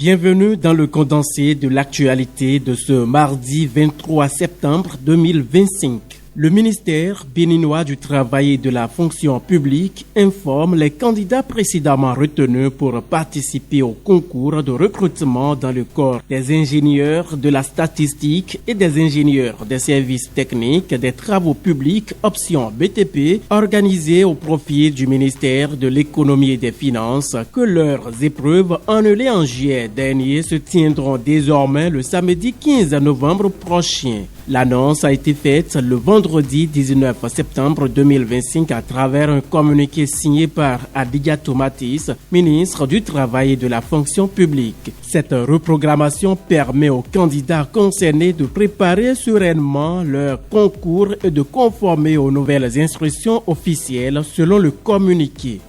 Bienvenue dans le condensé de l'actualité de ce mardi 23 septembre 2025. Le ministère béninois du Travail et de la Fonction publique informe les candidats précédemment retenus pour participer au concours de recrutement dans le corps des ingénieurs de la statistique et des ingénieurs des services techniques des travaux publics option BTP organisé au profit du ministère de l'Économie et des Finances que leurs épreuves annulées en juillet dernier se tiendront désormais le samedi 15 novembre prochain. L'annonce a été faite le vendredi 19 septembre 2025 à travers un communiqué signé par Adigatou Matis, ministre du Travail et de la Fonction publique. Cette reprogrammation permet aux candidats concernés de préparer sereinement leur concours et de conformer aux nouvelles instructions officielles selon le communiqué.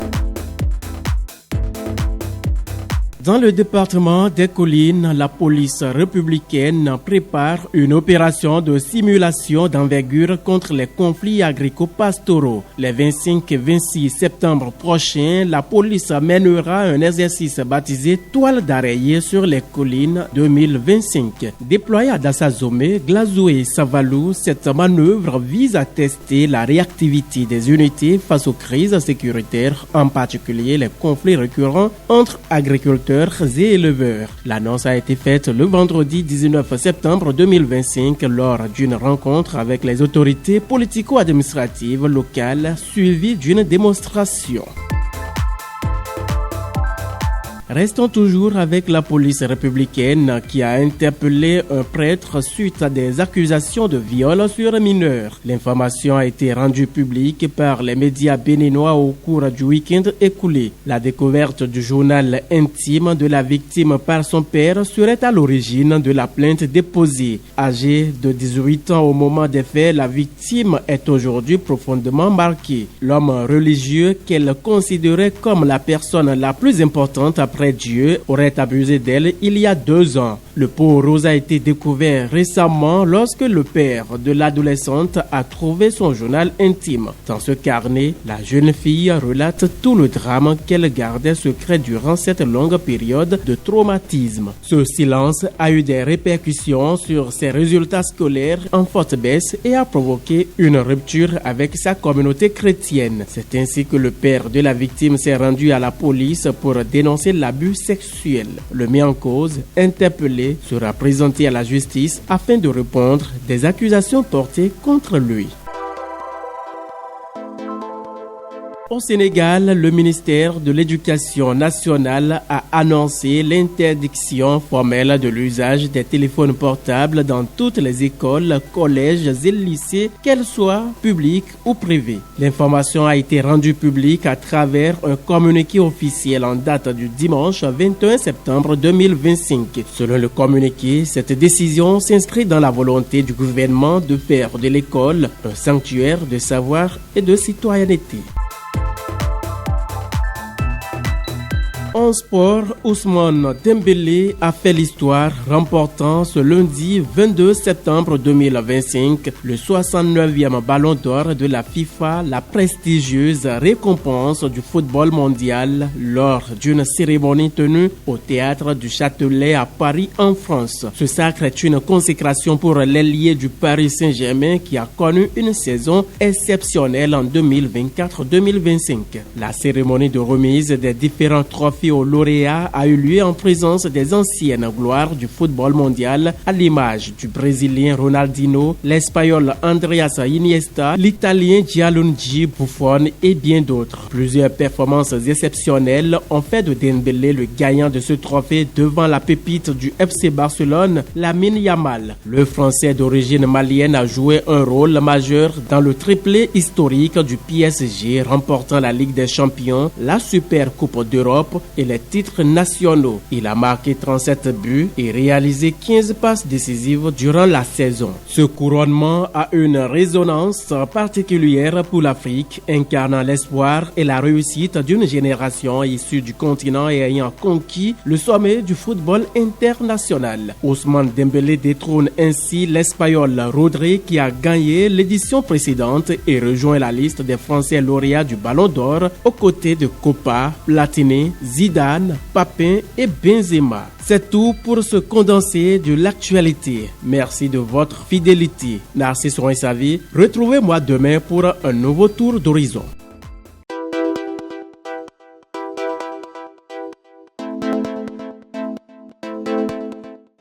Dans le département des Collines, la police républicaine prépare une opération de simulation d'envergure contre les conflits agrico-pastoraux. Les 25 et 26 septembre prochains, la police mènera un exercice baptisé Toile d'araignée sur les collines 2025. Déployée à Dassazomé, Glazou et Savalou, cette manœuvre vise à tester la réactivité des unités face aux crises sécuritaires, en particulier les conflits récurrents entre agriculteurs et éleveurs. L'annonce a été faite le vendredi 19 septembre 2025 lors d'une rencontre avec les autorités politico-administratives locales suivie d'une démonstration. Restons toujours avec la police républicaine qui a interpellé un prêtre suite à des accusations de viol sur un mineur. L'information a été rendue publique par les médias béninois au cours du week-end écoulé. La découverte du journal intime de la victime par son père serait à l'origine de la plainte déposée. Âgée de 18 ans au moment des faits, la victime est aujourd'hui profondément marquée. L'homme religieux qu'elle considérait comme la personne la plus importante après Dieu aurait abusé d'elle il y a 2 ans. Le pot rose a été découvert récemment lorsque le père de l'adolescente a trouvé son journal intime. Dans ce carnet, la jeune fille relate tout le drame qu'elle gardait secret durant cette longue période de traumatisme. Ce silence a eu des répercussions sur ses résultats scolaires en forte baisse et a provoqué une rupture avec sa communauté chrétienne. C'est ainsi que le père de la victime s'est rendu à la police pour dénoncer l'abus sexuel. Le mis en cause, interpellé, sera présenté à la justice afin de répondre des accusations portées contre lui. Au Sénégal, le ministère de l'Éducation nationale a annoncé l'interdiction formelle de l'usage des téléphones portables dans toutes les écoles, collèges et lycées, qu'elles soient publiques ou privées. L'information a été rendue publique à travers un communiqué officiel en date du dimanche 21 septembre 2025. Selon le communiqué, cette décision s'inscrit dans la volonté du gouvernement de faire de l'école un sanctuaire de savoir et de citoyenneté. En sport, Ousmane Dembélé a fait l'histoire, remportant ce lundi 22 septembre 2025 le 69e ballon d'or de la FIFA, la prestigieuse récompense du football mondial, lors d'une cérémonie tenue au théâtre du Châtelet à Paris en France. Ce sacre est une consécration pour l'ailier du Paris Saint-Germain qui a connu une saison exceptionnelle en 2024-2025. La cérémonie de remise des différents trophées aux lauréats a eu lieu en présence des anciennes gloires du football mondial, à l'image du Brésilien Ronaldinho, l'Espagnol Andreas Iniesta, l'Italien Gianluigi Buffon et bien d'autres. Plusieurs performances exceptionnelles ont fait de Dembélé le gagnant de ce trophée devant la pépite du FC Barcelone, Lamine Yamal. Le Français d'origine malienne a joué un rôle majeur dans le triplé historique du PSG, remportant la Ligue des Champions, la Super Coupe d'Europe et les titres nationaux. Il a marqué 37 buts et réalisé 15 passes décisives durant la saison. Ce couronnement a une résonance particulière pour l'Afrique, incarnant l'espoir et la réussite d'une génération issue du continent et ayant conquis le sommet du football international. Ousmane Dembélé détrône ainsi l'Espagnol Rodri qui a gagné l'édition précédente et rejoint la liste des Français lauréats du Ballon d'Or aux côtés de Copa, Platini, Zidane, Papin et Benzema. C'est tout pour ce condensé de l'actualité. Merci de votre fidélité. Narcisse Roinsavi, retrouvez-moi demain pour un nouveau tour d'horizon.